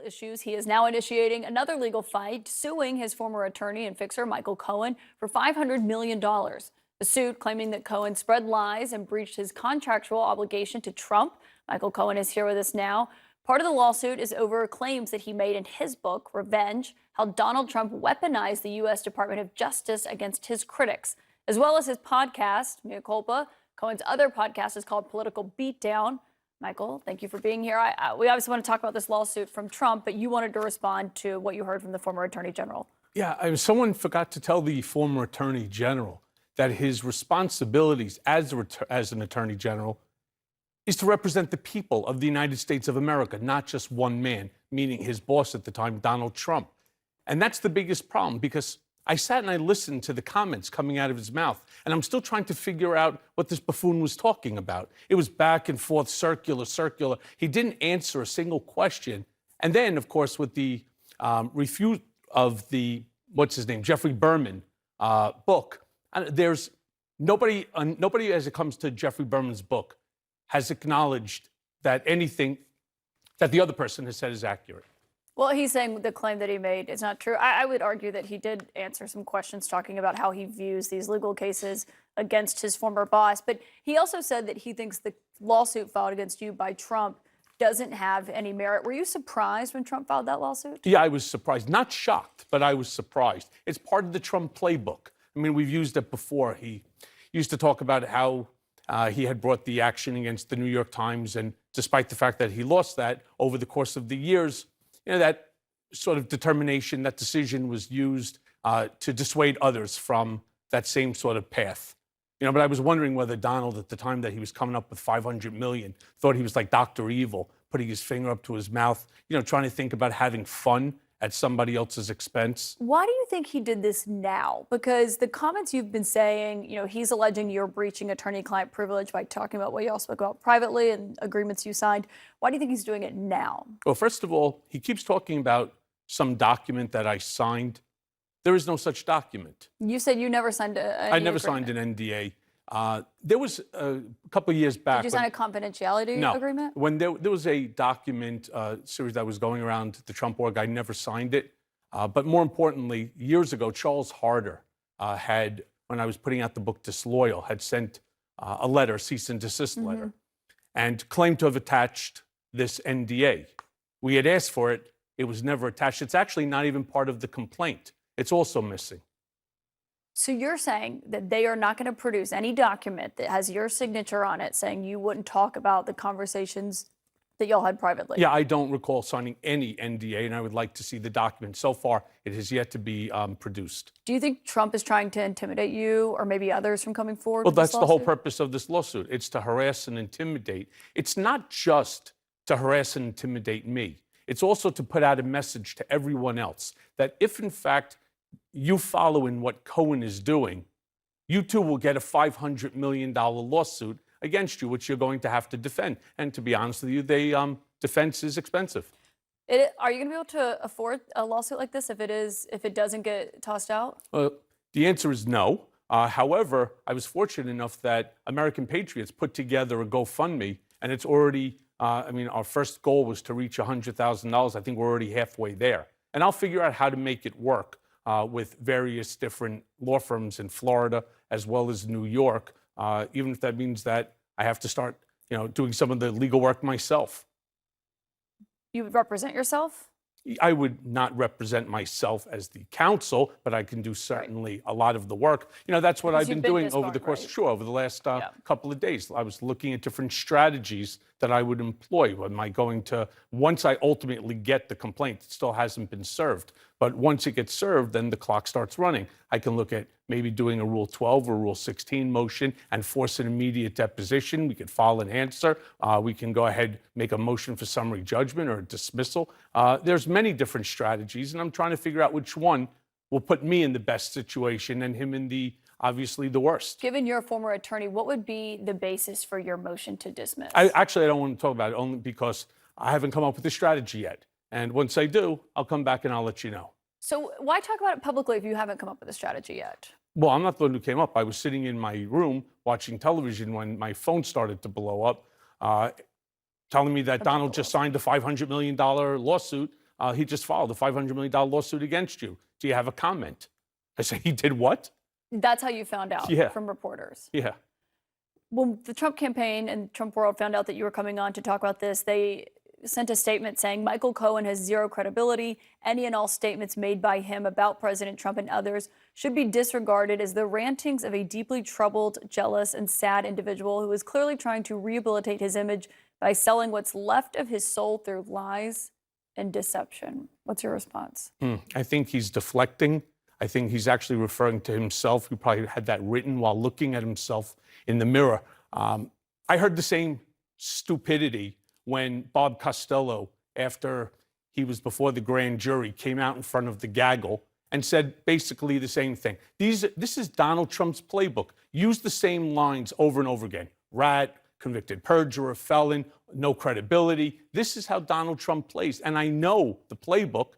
issues, he is now initiating another legal fight, suing his former attorney and fixer, Michael Cohen, for $500 million. The suit claiming that Cohen spread lies and breached his contractual obligation to Trump. Michael Cohen is here with us now. Part of the lawsuit is over claims that he made in his book, Revenge, how Donald Trump weaponized the U.S. Department of Justice against his critics, as well as his podcast, Mea Culpa. Cohen's other podcast is called Political Beatdown. Michael, thank you for being here. We obviously want to talk about this lawsuit from Trump, but you wanted to respond to what you heard from the former attorney general. Yeah, someone forgot to tell the former attorney general that his responsibilities as an attorney general is to represent the people of the United States of America, not just one man, meaning his boss at the time, Donald Trump. And that's the biggest problem, because I sat and I listened to the comments coming out of his mouth, and I'm still trying to figure out what this buffoon was talking about. It was back and forth, circular. He didn't answer a single question. And then, of course, with the refute of the, Jeffrey Berman book, there's nobody as it comes to Jeffrey Berman's book has acknowledged that anything that the other person has said is accurate. Well, he's saying the claim that he made is not true. I would argue that he did answer some questions talking about how he views these legal cases against his former boss. But he also said that he thinks the lawsuit filed against you by Trump doesn't have any merit. Were you surprised when Trump filed that lawsuit? Yeah, I was surprised. Not shocked, but I was surprised. It's part of the Trump playbook. I mean, we've used it before. He used to talk about how he had brought the action against the New York Times. And despite the fact that he lost that over the course of the years, that sort of determination, that decision was used to dissuade others from that same sort of path. But I was wondering whether Donald, at the time that he was coming up with $500 million, thought he was like Dr. Evil, putting his finger up to his mouth, trying to think about having fun at somebody else's expense. Why do you think he did this now? Because the comments you've been saying, he's alleging you're breaching attorney-client privilege by talking about what you all spoke about privately and agreements you signed. Why do you think he's doing it now? Well, first of all, he keeps talking about some document that I signed. There is no such document. You said you never signed I never signed an NDA. There was a couple of years back. Did you sign a confidentiality agreement? When there was a document series that was going around the Trump org, I never signed it. But more importantly, years ago, Charles Harder had, when I was putting out the book Disloyal, had sent a letter, cease and desist letter, and claimed to have attached this NDA. We had asked for it. It was never attached. It's actually not even part of the complaint. It's also missing. So you're saying that they are not going to produce any document that has your signature on it saying you wouldn't talk about the conversations that y'all had privately? Yeah, I don't recall signing any NDA, and I would like to see the document. So far, it has yet to be produced. Do you think Trump is trying to intimidate you or maybe others from coming forward? Well, that's the whole purpose of this lawsuit. It's to harass and intimidate. It's not just to harass and intimidate me. It's also to put out a message to everyone else that if, in fact, you follow in what Cohen is doing, you too will get a $500 million lawsuit against you, which you're going to have to defend. And to be honest with you, defense is expensive. Are you going to be able to afford a lawsuit like this if it doesn't get tossed out? Well, the answer is no. However, I was fortunate enough that American Patriots put together a GoFundMe, and it's already, our first goal was to reach $100,000. I think we're already halfway there. And I'll figure out how to make it work with various different law firms in Florida as well as New York, even if that means that I have to start, doing some of the legal work myself. You would represent yourself? I would not represent myself as the counsel, but I can do certainly a lot of the work. That's what I've been doing over the course, over the last couple of days. I was looking at different strategies that I would employ. Am I going to, once I ultimately get the complaint, it still hasn't been served, but once it gets served, then the clock starts running. I can look at maybe doing a Rule 12 or Rule 16 motion and force an immediate deposition. We could file an answer. We can go ahead, make a motion for summary judgment or a dismissal. There's many different strategies, and I'm trying to figure out which one will put me in the best situation and him in the, obviously, the worst. Given you're a former attorney, what would be the basis for your motion to dismiss? I don't want to talk about it, only because I haven't come up with a strategy yet. And once I do, I'll come back and I'll let you know. So why talk about it publicly if you haven't come up with a strategy yet? Well, I'm not the one who came up. I was sitting in my room watching television when my phone started to blow up, telling me that Donald just signed a $500 million lawsuit he just filed a $500 million lawsuit against you. Do you have a comment? I say, he did what? That's how you found out Yeah. from reporters. Yeah. When the Trump campaign and Trump world found out that you were coming on to talk about this, they sent a statement saying Michael Cohen has zero credibility. Any and all statements made by him about President Trump and others should be disregarded as the rantings of a deeply troubled, jealous, and sad individual who is clearly trying to rehabilitate his image by selling what's left of his soul through lies and deception. What's your response? I think he's deflecting. I think he's actually referring to himself. He probably had that written while looking at himself in the mirror. I heard the same stupidity when Bob Costello, after he was before the grand jury, came out in front of the gaggle and said basically the same thing. This is Donald Trump's playbook. Use the same lines over and over again. Rat, convicted perjurer, felon, no credibility. This is how Donald Trump plays. And I know the playbook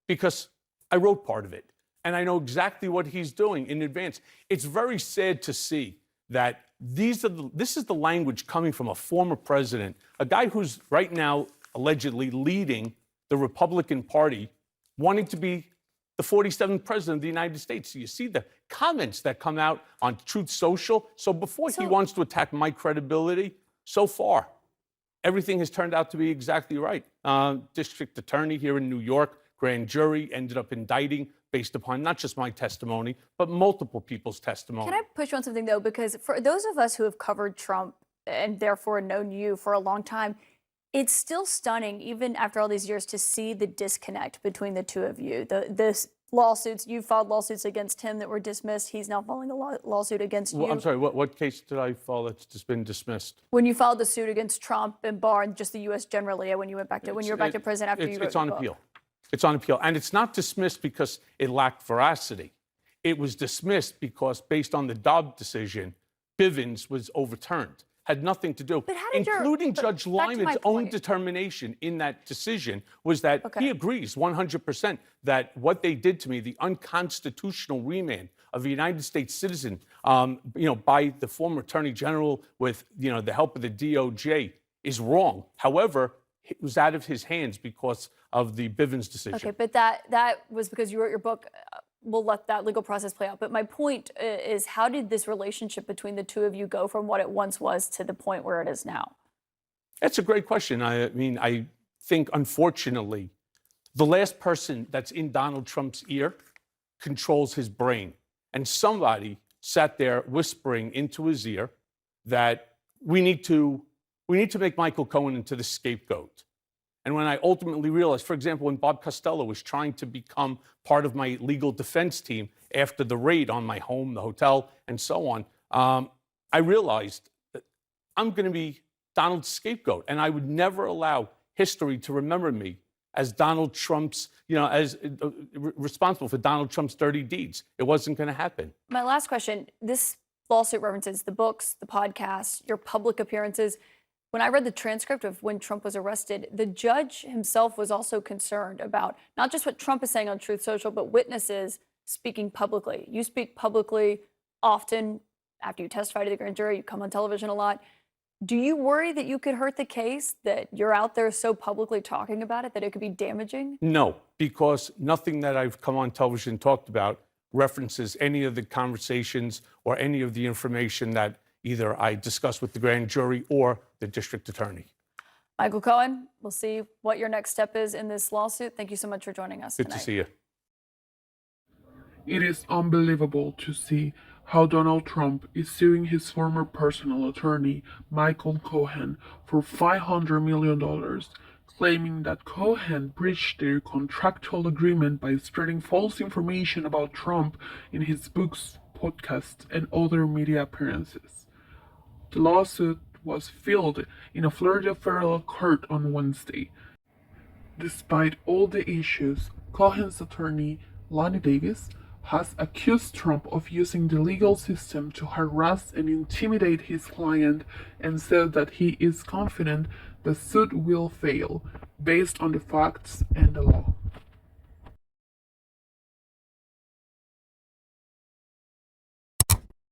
because I wrote part of it. And I know exactly what he's doing in advance. It's very sad to see that this is the language coming from a former president, a guy who's right now allegedly leading the Republican Party, wanting to be the 47th president of the United States. So you see the comments that come out on Truth Social. So before he wants to attack my credibility, so far, everything has turned out to be exactly right. District attorney here in New York, grand jury ended up indicting based upon not just my testimony, but multiple people's testimony. Can I push you on something, though? Because for those of us who have covered Trump and therefore known you for a long time, it's still stunning, even after all these years, to see the disconnect between the two of you. The lawsuits, you filed lawsuits against him that were dismissed. He's now filing a lawsuit against you. I'm sorry, what case did I file that's just been dismissed? When you filed the suit against Trump and Barr and just the U.S. generally, when you went back to when you were back to prison after you wrote It's on appeal. It's on appeal. And it's not dismissed because it lacked veracity. It was dismissed because, based on the Dobbs decision, Bivens was overturned. Had nothing to do, including Judge Lyman's own determination in that decision, was that he agrees 100% that what they did to me, the unconstitutional remand of a United States citizen, by the former Attorney General with, the help of the DOJ, is wrong. However, it was out of his hands because of the Bivens decision. Okay, but that was because you wrote your book. We'll let that legal process play out. But my point is, how did this relationship between the two of you go from what it once was to the point where it is now? That's a great question. I mean, I think, unfortunately, the last person that's in Donald Trump's ear controls his brain. And somebody sat there whispering into his ear that we need to make Michael Cohen into the scapegoat. And when I ultimately realized, for example, when Bob Costello was trying to become part of my legal defense team after the raid on my home, the hotel, and so on, I realized that I'm going to be Donald's scapegoat. And I would never allow history to remember me as Donald Trump's, as responsible for Donald Trump's dirty deeds. It wasn't going to happen. My last question, this lawsuit references the books, the podcasts, your public appearances. When I read the transcript of when Trump was arrested, the judge himself was also concerned about not just what Trump is saying on Truth Social, but witnesses speaking publicly. You speak publicly often after you testify to the grand jury. You come on television a lot. Do you worry that you could hurt the case, that you're out there so publicly talking about it that it could be damaging? No, because nothing that I've come on television and talked about references any of the conversations or any of the information that either I discussed with the grand jury or the district attorney. Michael Cohen, we'll see what your next step is in this lawsuit. Thank you so much for joining us tonight. Good to see you. It is unbelievable to see how Donald Trump is suing his former personal attorney, Michael Cohen, for $500 million, claiming that Cohen breached their contractual agreement by spreading false information about Trump in his books, podcasts, and other media appearances. The lawsuit was filed in a Florida federal court on Wednesday. Despite all the issues, Cohen's attorney, Lanny Davis, has accused Trump of using the legal system to harass and intimidate his client and said that he is confident the suit will fail based on the facts and the law.